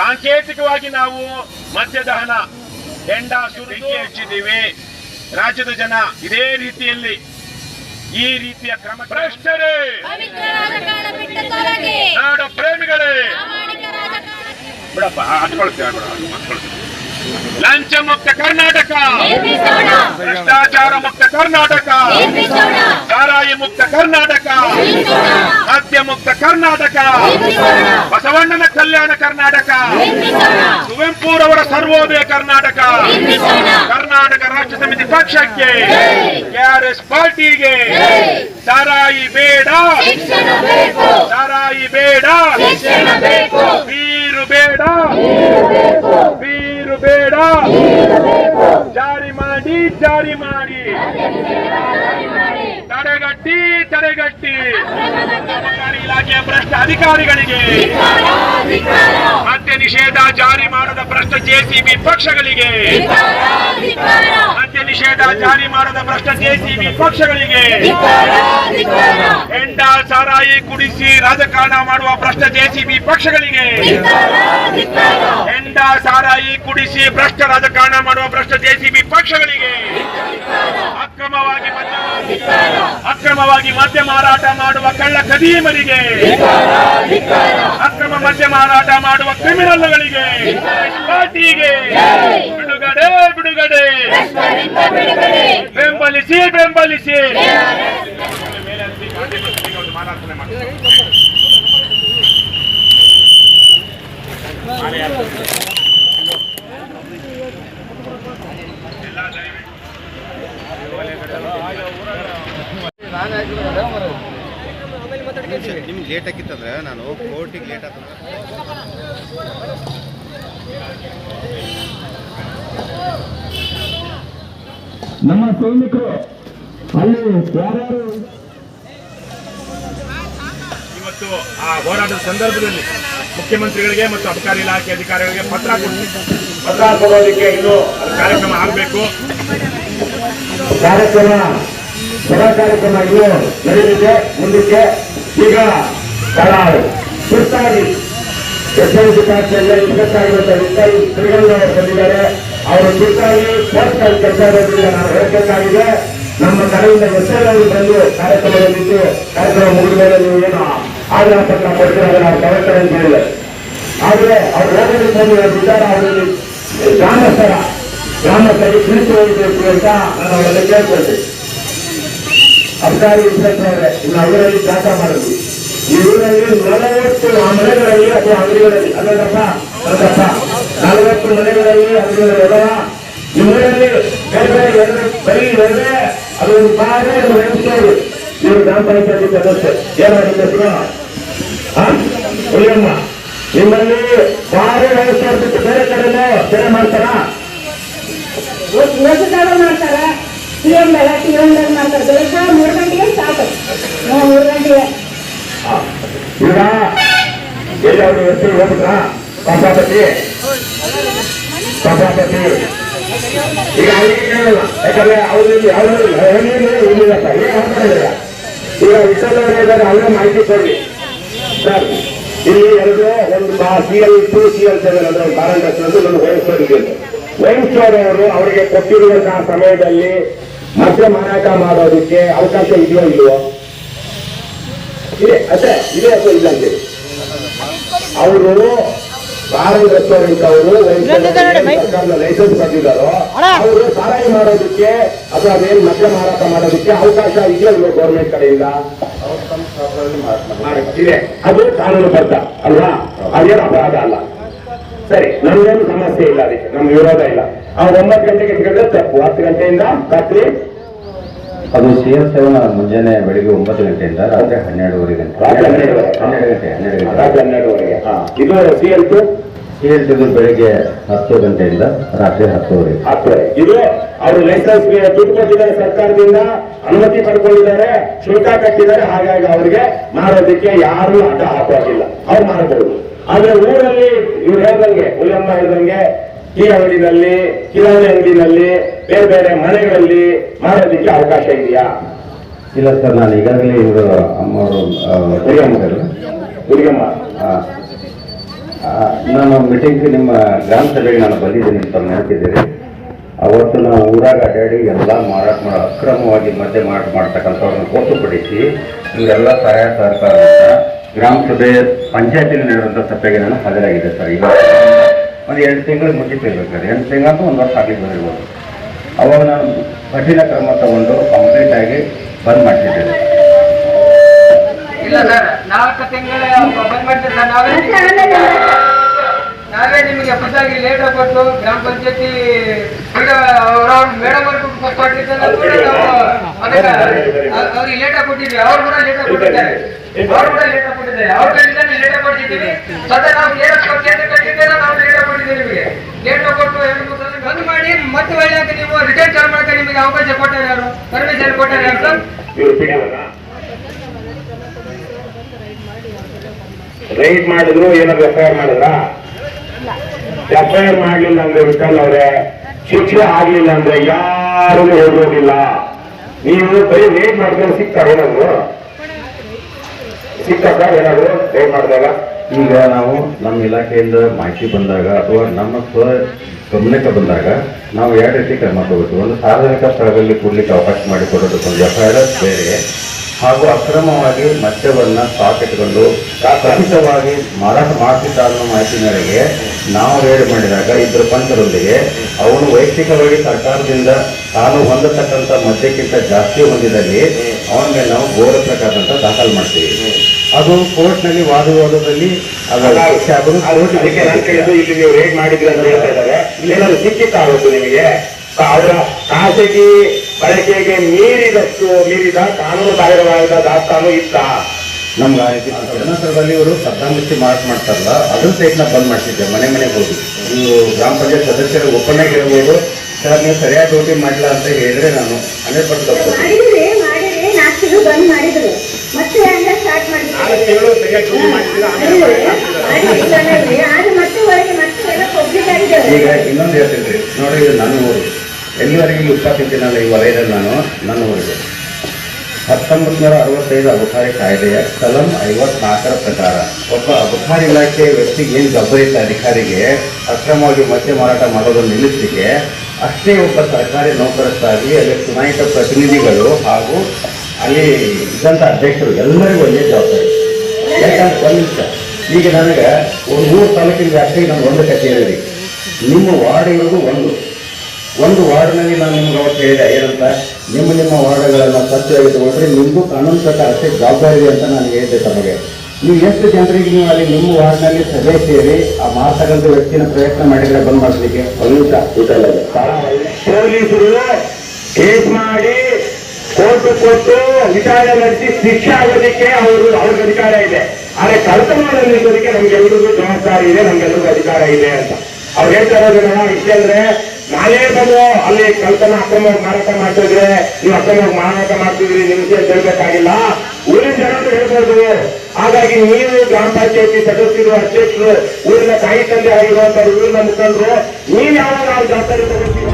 ಸಾಂಕೇತಿಕವಾಗಿ ನಾವು ಮದ್ಯದಹನ ಹೆಂಡ ಸುರಿಕೆ ಹಚ್ಚಿದ್ದೀವಿ. ರಾಜ್ಯದ ಜನ ಇದೇ ರೀತಿಯಲ್ಲಿ ಈ ರೀತಿಯ ಕ್ರಮ ಭ್ರಷ್ಟರೇ, ನಾಡ ಪ್ರೇಮಿಗಳೇ, ಬಿಡಪ್ಪ ಹಚ್ಕೊಳ್ತೀವಿ. ಲಂಚ ಮುಕ್ತ ಕರ್ನಾಟಕ, ಭ್ರಷ್ಟಾಚಾರ ಮುಕ್ತ ಕರ್ನಾಟಕ, ಸಾರಾಯಿ ಮುಕ್ತ ಕರ್ನಾಟಕ, ಮದ್ಯ ಮುಕ್ತ ಕರ್ನಾಟಕ, ಬಸವಣ್ಣನ ಕಲ್ಯಾಣ ಕರ್ನಾಟಕ, ಕುವೆಂಪುರವರ ಸರ್ವೋದಯ ಕರ್ನಾಟಕ, ಕರ್ನಾಟಕ ರಾಷ್ಟ್ರ ಸಮಿತಿ ಪಕ್ಷಕ್ಕೆ, ಕೆಆರ್ಎಸ್ ಪಾರ್ಟಿಗೆ ಸಾರಾಯಿ ಬೇಡ, ಸಾರಾಯಿ ಬೇಡ, ಬೀರು ಬೇಡ, ಬೀರು ಬೇಡ, ಜಾರಿ ಮಾಡಿ, ಜಾರಿ ಮಾಡಿ, ತಡೆಗಟ್ಟಿ, ತಡೆಗಟ್ಟಿ. ಸರ್ಕಾರಿ ಇಲಾಖೆಯ ಭ್ರಷ್ಟ ಅಧಿಕಾರಿಗಳಿಗೆ, ಮದ್ಯ ನಿಷೇಧ ಜಾರಿ ಮಾಡದ ಭ್ರಷ್ಟ ಜೆಸಿಬಿ ಪಕ್ಷಗಳಿಗೆ, ಮದ್ಯ ನಿಷೇಧ ಜಾರಿ ಮಾಡದ ಭ್ರಷ್ಟ ಜೆಸಿಬಿ ಪಕ್ಷಗಳಿಗೆ, ಹೆಂಡ ಸಾರಾಯಿ ಕುಡಿಸಿ ರಾಜಕಾರಣ ಮಾಡುವ ಭ್ರಷ್ಟ ಜೆಸಿಬಿ ಪಕ್ಷಗಳಿಗೆ, ಹೆಂಡ ಸಾರಾಯಿ ಕುಡಿಸಿ ಭ್ರಷ್ಟ ರಾಜಕಾರಣ ಮಾಡುವ ಭ್ರಷ್ಟ ಜೆಸಿಬಿ ಪಕ್ಷಗಳಿಗೆ, ಅಕ್ರಮವಾಗಿ ಮದ್ಯ ಮಾರಾಟ ಮಾಡುವ ಕಳ್ಳ ಕದೀಮರಿಗೆ, ಅಕ್ರಮ ಮದ್ಯ ಮಾರಾಟ ಮಾಡುವ ಕ್ರಿಮಿನಲ್ಗಳಿಗೆ, ಪಾರ್ಟಿಗೆ ಬಿಡುಗಡೆ, ಬಿಡುಗಡೆ, ಬೆಂಬಲಿಸಿ, ಬೆಂಬಲಿಸಿ. ನಿಮ್ಗೆ ಲೇಟ್ ಆಗಿತ್ತಂದ್ರೆ ನಾನು ಕೋರ್ಟಿಗೆ ಲೇಟ್ ಆಗ್ತದೆ. ನಮ್ಮ ಸೈನಿಕರು ಅಲ್ಲಿ ಯಾರ್ಯಾರು ಇವತ್ತು ಆ ಹೋರಾಟದ ಸಂದರ್ಭದಲ್ಲಿ ಮುಖ್ಯಮಂತ್ರಿಗಳಿಗೆ ಮತ್ತು ಅಬಕಾರಿ ಇಲಾಖೆ ಅಧಿಕಾರಿಗಳಿಗೆ ಪತ್ರ ಕೊಡೋದಕ್ಕೆ ಇದು ಕಾರ್ಯಕ್ರಮ ಆಗಬೇಕು. ಕಾರ್ಯಕ್ರಮ ಇನ್ನೂ ನಡೆದಿದೆ ಮುಂದಕ್ಕೆ. ಈಗ ತುರ್ತಾಗಿ ಎಸ್ಎಲ್ಸಿ ಪಾರ್ಟಿಯಲ್ಲಿ ಇಪ್ಪತ್ತಾಗಿರುವಂತಹ ಶ್ರೀಗಂಧವರು ಬಂದಿದ್ದಾರೆ. ಅವರು ತುರ್ತಾಗಿ ಕೋರ್ಟ್ನಲ್ಲಿ ಕೆಲಸ ಇರೋದ್ರಿಂದ ನಾವು ಹೇಳಬೇಕಾಗಿದೆ. ನಮ್ಮ ಕಡೆಯಿಂದ ಎಸ್ಎಲ್ ಬಂದು ಕಾರ್ಯಕ್ರಮದಲ್ಲಿದ್ದು ಕಾರ್ಯಕ್ರಮ ಮುಗಿದ ಮೇಲೆ ನೀವು ಏನು ಆಗ್ರಹ ಪತ್ರ ಕೊಡ್ತೀರ ನಾವು ತಗೊಳ್ತಾರೆ ಅಂತ ಹೇಳಿದೆ. ಆದರೆ ಅವರು ಹೋಗಲು ಬಂದು ವಿಚಾರ ಅವರಲ್ಲಿ ಗ್ರಾಮಸ್ಥರಿಗೆ ತಿಳಿಸಿ ಹೋಗಬೇಕು ಅಂತ ನಾನು ಅವರಲ್ಲಿ ಕೇಳ್ಕೊಳ್ತೀನಿ. ಅಬಕಾರಿ ಇನ್ಸ್ಪೆಕ್ಟರ್ ಅವರೇ, ಇನ್ನು ಅವರಲ್ಲಿ ಕೆಲಸ ಮಾಡೋದು ಈ ಊರಲ್ಲಿ 40 ಮನೆಗಳಲ್ಲಿ ಅಥವಾ ಅಂಗಡಿಗಳಲ್ಲಿ ಅಲ್ಲದಪ್ಪ 40 ಮನೆಗಳಲ್ಲಿ ಅಂಗಡಿಗಳ ಇವರಲ್ಲಿ ಬರೀ ಎರಡೇ ಅದೊಂದು ಬಾರೇ ವ್ಯವಸ್ಥೆಯವರು ಇವರು ಗ್ರಾಮ ಪಂಚಾಯತಿ ಸದಸ್ಯರು ಏನಾಗಿದೆ ಉಳಿಯಮ್ಮ ನಿಮ್ಮಲ್ಲಿ ಬಾರೇ ವ್ಯವಸ್ಥೆ ಬಿಟ್ಟು ಬೇರೆ ಕಡೆಯಲ್ಲೇ ಬೇರೆ ಮಾಡ್ತಾರಾ? ಮಾಡ್ತಾರ ಮಾಡ್ತಾರೆ. ಬೆಳಗ್ಗೆ 3 ಗಂಟೆಗೆ ಸ್ಟಾರ್ಟ್, 3 ಗಂಟೆಗೆ. ಈಗ ಎಲ್ಲಾದ್ರು ವ್ಯವಸ್ಥೆ ಹೋಗ್ಬಿಟ್ರಾ? ಪಾಪಾಪತಿ ಈಗ ಅವ್ರಿಗೆ ಕೇಳಲ್ಲ, ಯಾಕಂದ್ರೆ ಅವ್ರಿಗೆ ಇಲ್ಲಿಲ್ಲಪ್ಪ ಏನ್ ಮಾಡ್ತಾ ಇದ್ದಾರೆ. ಈಗ ಇಷ್ಟೊಂದವರು ಇದ್ದಾರೆ, ಅವರೇ ಮಾಹಿತಿ ಕೊಡ್ಲಿ ಸರ್. ಇಲ್ಲಿ ಒಂದು CL2 CL7 ಅಂದ್ರೆ ಕಾರಣಗಳು ನನ್ನ ವಹಿಸೋರವರು ಅವರಿಗೆ ಕೊಟ್ಟಿರುವಂತಹ ಸಮಯದಲ್ಲಿ ಮದ್ಯ ಮಾರಾಟ ಮಾಡೋದಕ್ಕೆ ಅವಕಾಶ ಇದೆಯೋ ಇಲ್ವೋ? ಇದೆ ಅಷ್ಟೇ, ಇದೆ ಅಥವಾ ಇಲ್ಲ ಅಂತೇಳಿ ಅವರು ಬಾರಲ್ ರೆಸ್ಟೋರೆಂಟ್ ಅವರು ಸರ್ಕಾರದ ಲೈಸೆನ್ಸ್ ಪಡೆದಿದ್ದಾರೋ ಅವರು ಸಾರಾಯಿ ಮಾಡೋದಕ್ಕೆ ಅಥವಾ ಅದೇನು ಮದ್ಯ ಮಾರಾಟ ಮಾಡೋದಕ್ಕೆ ಅವಕಾಶ ಇದೆಯೋ ಇಲ್ವೋ ಗೌರ್ಮೆಂಟ್ ಕಡೆಯಿಂದ? ಇದೆ, ಅದು ಕಾನೂನುಬದ್ಧ ಅಲ್ವಾ? ಅದೇನು ಅಪರಾಧ ಅಲ್ಲ. ಸರಿ, ನಮ್ಗೇನು ಸಮಸ್ಯೆ ಇಲ್ಲ, ಅದಕ್ಕೆ ನಮ್ಗೆ ವಿರೋಧ ಇಲ್ಲ. ಅವ್ರು 9 ಗಂಟೆಗೆ ಇಟ್ಕೊಂಡ್ರೆ ತಪ್ಪು, 10 ಗಂಟೆಯಿಂದ ರಾತ್ರಿ ಅದು CL7 ಮುಂಜಾನೆ ಬೆಳಿಗ್ಗೆ 9 ಗಂಟೆಯಿಂದ ರಾತ್ರಿ 12 ಗಂಟೆ, ರಾತ್ರಿ 12ವರೆಗೆ. ಇದು CL2 ಬೆಳಿಗ್ಗೆ 10 ಗಂಟೆಯಿಂದ ರಾತ್ರಿ 10ವರೆಗೆ. ಇದು ಅವರು ಲೈಸೆನ್ಸ್ ದುಡ್ಡು ಕೊಟ್ಟಿದ್ದಾರೆ, ಸರ್ಕಾರದಿಂದ ಅನುಮತಿ ಪಡ್ಕೊಂಡಿದ್ದಾರೆ, ಶುಲ್ಕ ಕಟ್ಟಿದ್ದಾರೆ. ಹಾಗಾಗಿ ಅವ್ರಿಗೆ ಮಾರೋದಕ್ಕೆ ಯಾರು ಅಡ್ಡ ಹಾಕೋದಿಲ್ಲ, ಅವ್ರು ಮಾರಬಹುದು. ಆದ್ರೆ ಊರಲ್ಲಿ ಇವ್ರು ಹೇಳ್ದಂಗೆ, ಉಲ್ಲಮ್ಮ ಹೇಳ್ದಂಗೆ ಈ ಅಂಗಡಿನಲ್ಲಿ, ಕಿರಾಣಿ ಅಂಗಡಿನಲ್ಲಿ, ಬೇರೆ ಬೇರೆ ಮನೆಗಳಲ್ಲಿ ಮಾರೋದಕ್ಕೆ ಅವಕಾಶ ಇದೆಯಾ? ಇಲ್ಲ ಸರ್, ನಾನು ಈಗಾಗಲೇ ಇವರು ಅಮ್ಮವರು ಹುಡುಗಮ್ಮ ನಾನು ಮೀಟಿಂಗ್ಗೆ ನಿಮ್ಮ ಗ್ರಾಮ ಸಭೆಗೆ ನಾನು ಬಂದಿದ್ದೀನಿ ಅಂತ ನೆನಪಿದ್ದೀರಿ. ಅವತ್ತು ನಾವು ಊರಾಗ ಅಡ್ಡಾಡಿ ಎಲ್ಲ ಮಾರಾಟ ಮಾಡೋ ಅಕ್ರಮವಾಗಿ ಮದ್ಯ ಮಾರಾಟ ಮಾಡ್ತಕ್ಕಂಥವ್ರನ್ನ ಗೊತ್ತುಪಡಿಸಿ ಇವರೆಲ್ಲ ಸಹಾಯ ಸಹಕಾರ ಗ್ರಾಮ ಸಭೆ ಪಂಚಾಯತಿನಲ್ಲಿ ನಡೆಯುವಂಥ ಸಭೆಗೆ ನಾನು ಹಾಜರಾಗಿದೆ ಸರ್. ಈಗ ಒಂದು 2 ತಿಂಗಳು ಮುಗಿತಿರ್ಬೇಕಾದ್ರೆ 8 ತಿಂಗಳು 1 ವರ್ಷ ಆಗಲಿಕ್ಕೆ ಬಂದಿರ್ಬೋದು. ಅವಾಗ ನಾನು ಕಠಿಣ ಕ್ರಮ ತಗೊಂಡು ಕಂಪ್ಲೀಟ್ ಆಗಿ ಬಂದ್ ಮಾಡ್ತಿದ್ದೇನೆ. ಇಲ್ಲ ಸರ್, 4 ತಿಂಗಳ ಬಂದ್ ಮಾಡ್ತೀವಿ ಸರ್. ನಾವೇ ನಿಮಗೆ ಖುದ್ದಾಗಿ ಲೇಟ್ ಕೊಟ್ಟು ಗ್ರಾಮ ಪಂಚಾಯತಿ ಮೇಡಮ್ ಅವ್ರಿಗೆ ಲೇಟ್ ಕೊಟ್ಟಿದ್ವಿ. ಅವ್ರು ಕೂಡ ಲೇಟ್ ಕೊಟ್ಟಿದ್ದಾರೆ. ಅವ್ರ ಕಡೆಯಿಂದ ಲೇಟ್ ಕೊಟ್ಟಿದ್ದೀವಿ. ಸದಾ ನಾವು ಕೇಂದ್ರ ಕಟ್ಟಿದ್ದೇವೆ, ನಾವು ಲೇಟ್ ಕೊಟ್ಟಿದ್ದೀವಿ. ನಿಮಗೆ ಲೇಟ್ ಕೊಟ್ಟು ಬಂದ್ ಮಾಡಿ ಮತ್ತೆ ಒಳ್ಳೆ ನೀವು ರಿಟರ್ನ್ ಚಾರ್ಜ್ ಮಾಡಕ್ಕೆ ನಿಮಗೆ ಅವಕಾಶ ಕೊಟ್ಟಾರೆ ಯಾರು? ಪರ್ಮಿಷನ್ ಕೊಟ್ಟಾರೆ ಯಾರು ಸರ್? ರೈಡ್ ಮಾಡಿದ್ರು ಏನಾದ್ರು FIR ಮಾಡಿದ್ರ? FIR ಮಾಡ್ಲಿಲ್ಲ ಅಂದ್ರೆ ವಿಠಲ್ ಅವರೇ, ಶಿಕ್ಷೆ ಆಗ್ಲಿಲ್ಲ ಅಂದ್ರೆ ಯಾರು ಹೋಗೋದಿಲ್ಲ. ನೀವು ಬರೀ ರೈಡ್ ಮಾಡಿದ್ರೆ ಸಿಗ್ತಾರೆ ಏನಾದ್ರು? ಸಿಕ್ಕಾಗ ಏನಾದ್ರು ರೈಡ್ ಮಾಡಿದಾಗ? ಈಗ ನಾವು ನಮ್ಮ ಇಲಾಖೆಯಿಂದ ಮಾಹಿತಿ ಬಂದಾಗ ಅಥವಾ ನಮ್ಮ ಗಮನಕ್ಕೆ ಬಂದಾಗ ನಾವು 2 ರೀತಿ ಕ್ರಮ ತಗೋತೀವಿ. ಒಂದು ಸಾರ್ವಜನಿಕ ಸ್ಥಳದಲ್ಲಿ ಕೂಡಲಿಕ್ಕೆ ಅವಕಾಶ ಮಾಡಿಕೊಡೋದಕ್ಕೊಂದು FIR ಬೇರೆ, ಹಾಗೂ ಅಕ್ರಮವಾಗಿ ಮದ್ಯವನ್ನು ಸ್ಟಾಕ್ ಇಟ್ಕೊಂಡು ಖಚಿತವಾಗಿ ಮಾರಾಟ ಮಾಡ್ತಿದ್ದ ಅನ್ನೋ ಮಾಹಿತಿ ಮೇರೆಗೆ ನಾವು ರೇಡ್ ಮಾಡಿದಾಗ ಇಬ್ಬರು ಪಂಚರೊಂದಿಗೆ ಅವನು ವೈಯಕ್ತಿಕವಾಗಿ ಸರ್ಕಾರದಿಂದ ತಾನು ಹೊಂದತಕ್ಕಂಥ ಮದ್ಯಕ್ಕಿಂತ ಜಾಸ್ತಿ ಹೊಂದಿದಲ್ಲಿ ಅವನ ಮೇಲೆ ನಾವು ಘೋರ ಪ್ರಕಾರದಂತ ದಾಖಲು ಮಾಡ್ತೀವಿ. ಅದು ಕೋರ್ಟ್ನಲ್ಲಿ ವಾದವಿವಾದದಲ್ಲಿ ಇಲ್ಲಿ ನೀವು ರೇಡ್ ಮಾಡಿದ್ರಿ ಅಂತ ಹೇಳ್ತಾ ಇದ್ದಾರೆ. ಇಲ್ಲೇನಾದ್ರು ಸಿಕ್ಕಿತ್ತಾಗೋದು ನಿಮಗೆ? ಅವರ ಖಾಸಗಿ ಬಳಕೆಗೆ ಮೀರಿದ ಕಾನೂನು ಬಾಹಿರವಾದ ದಾಸ್ತಾನು ಇತ್ತ? ನಮ್ಗೆ ಆ ರೀತಿ ಕರ್ನಾಟಕದಲ್ಲಿ ಇವರು ಸದ್ದಾಮುಷ್ಟಿ ಮಾರಾಟ ಮಾಡ್ತಾರಲ್ಲ, ಅದನ್ನ ಸಹಿತ ಬಂದ್ ಮಾಡ್ತಿದ್ದೆ. ಮನೆಗೆ ಹೋಗಿ ನೀವು ಗ್ರಾಮ ಪಂಚಾಯತ್ ಸದಸ್ಯರು ಒಪ್ಪಂದ ಕೇಳ್ಬೋದು, ಸರ್ ನೀವು ಸರಿಯಾಗಿ ಡ್ಯೂಟಿ ಮಾಡಿಲ್ಲ ಅಂತ ಹೇಳಿದ್ರೆ ನಾನು 100% ಬಂದ್ ಮಾಡಿದ್ರು. ಮತ್ತೆ ಸ್ಟಾರ್ಟ್ ಮಾಡಿದ್ರು. ಈಗ ಇನ್ನೊಂದು ಹೇಳ್ತೀನಿ ನೋಡಿ, ಇದು ನನ್ನ ಊರು. ಎಲ್ಲಿವರೆಗೆ ಉತ್ಪಾದಿಸಿದ್ದೀನಲ್ಲ ಈ ವಲಯದಲ್ಲಿ ನನ್ನ ಊರಿಗೆ 1965 ಅಬಕಾರಿ ಕಾಯ್ದೆಯ ಕಲಂ 54ರ ಪ್ರಕಾರ ಒಬ್ಬ ಅಬಕಾರಿ ಇಲಾಖೆ ವ್ಯಕ್ತಿಗೆ ಏನು ಜವಾಬ್ದಾರಿ ಅಧಿಕಾರಿಗೆ ಅಕ್ರಮವಾಗಿ ಮದ್ಯ ಮಾರಾಟ ಮಾಡೋದನ್ನು ನಿಲ್ಲಿಸಲಿಕ್ಕೆ ಅಷ್ಟೇ ಒಬ್ಬ ಸರ್ಕಾರಿ ನೌಕರಸ್ಥಾಗಿ ಅಲ್ಲಿ ಚುನಾಯಿತ ಪ್ರತಿನಿಧಿಗಳು ಹಾಗೂ ಅಲ್ಲಿ ಇದ್ದಂಥ ಅಧ್ಯಕ್ಷರು ಎಲ್ಲರಿಗೂ ಒಂದೇ ಜವಾಬ್ದಾರಿ. ಯಾಕಂದ್ರೆ ಒಂದು ನಿಮಿಷ, ಈಗ ನನಗೆ ಒಂದು 3 ತಾಲೂಕಿನ ವ್ಯಾಪ್ತಿಗೆ ನಾನು ಒಂದು ಕಚೇರಿ, ನಿಮ್ಮ ವಾರ್ಡ್ ಇರೋದು ಒಂದು ವಾರ್ಡ್ನಲ್ಲಿ ನಾನು ನಿಮ್ಗೆ ಅವತ್ತು ಹೇಳಿದೆ ಏನಂತ, ನಿಮ್ಮ ವಾರ್ಡ್ಗಳನ್ನು ಸ್ವಚ್ಛವಾಗಿ ತಗೊಂಡ್ರೆ ನಿಮಗೂ ಕಾನೂನು ಪ್ರಕಾರ ಅಷ್ಟೇ ಜವಾಬ್ದಾರಿ ಇದೆ ಅಂತ ನಾನು ಹೇಳಿದ್ದೆ ತಮಗೆ. ನೀವು ಎಷ್ಟು ಜನರಿಗೆ ನೀವು ಅಲ್ಲಿ ನಿಮ್ಮ ವಾರ್ಡ್ನಲ್ಲಿ ಸಭೆ ಸೇರಿ ಆ ಮಾತಕ್ಕಂಥ ವ್ಯಕ್ತಿನ ಪ್ರಯತ್ನ ಮಾಡಿದ್ರೆ ಬಂದ್ ಮಾಡಲಿಕ್ಕೆ? ಒಂದು ನಿಮಿಷ, ಪೊಲೀಸರು ಕೇಸ್ ಮಾಡಿ ಕೋರ್ಟ್ ಕೊಟ್ಟು ವಿಚಾರಣೆ ನಡೆಸಿ ಶಿಕ್ಷೆ ಆಗೋದಕ್ಕೆ ಅವ್ರಿಗೆ ಅಧಿಕಾರ ಇದೆ. ಆದ್ರೆ ಕಳ್ತನ ನಿಲ್ಲಿಸೋದಕ್ಕೆ ನಮ್ಗೆಲ್ರಿಗೂ ಜವಾಬ್ದಾರಿ ಇದೆ, ನಮ್ಗೆಲ್ರಿಗೂ ಅಧಿಕಾರ ಇದೆ ಅಂತ ಅವ್ರು ಹೇಳ್ತಾ ಇರೋದನ್ನ. ಇಷ್ಟೇ ಅಂದ್ರೆ ನಾನೇ ಬಂದು ಅಲ್ಲಿ ಕಳ್ತನ ಅಕ್ರಮವಾಗಿ ಮಾರಾಟ ಮಾಡ್ತಿದ್ರೆ, ನೀವು ಅಕ್ರಮವಾಗಿ ಮಾರಾಟ ಮಾಡ್ತಿದ್ರಿ, ನಿಮ್ಗೆ ಹೇಳ್ಬೇಕಾಗಿಲ್ಲ, ಊರಿನ ಜನರು ಹೇಳ್ಬೋದು. ಹಾಗಾಗಿ ನೀವು ಗ್ರಾಮ ಪಂಚಾಯತಿ ಸದಸ್ಯರು, ಅಧ್ಯಕ್ಷರು, ಊರಿನ ತಾಯಿ ತಂದೆ ಆಗಿರುವಂತವ್ರು, ಊರಿನ ಮುಖಂಡರು, ನೀವು ಯಾವಾಗ ಜವಾಬ್ದಾರಿ ತಗೋತೀರ?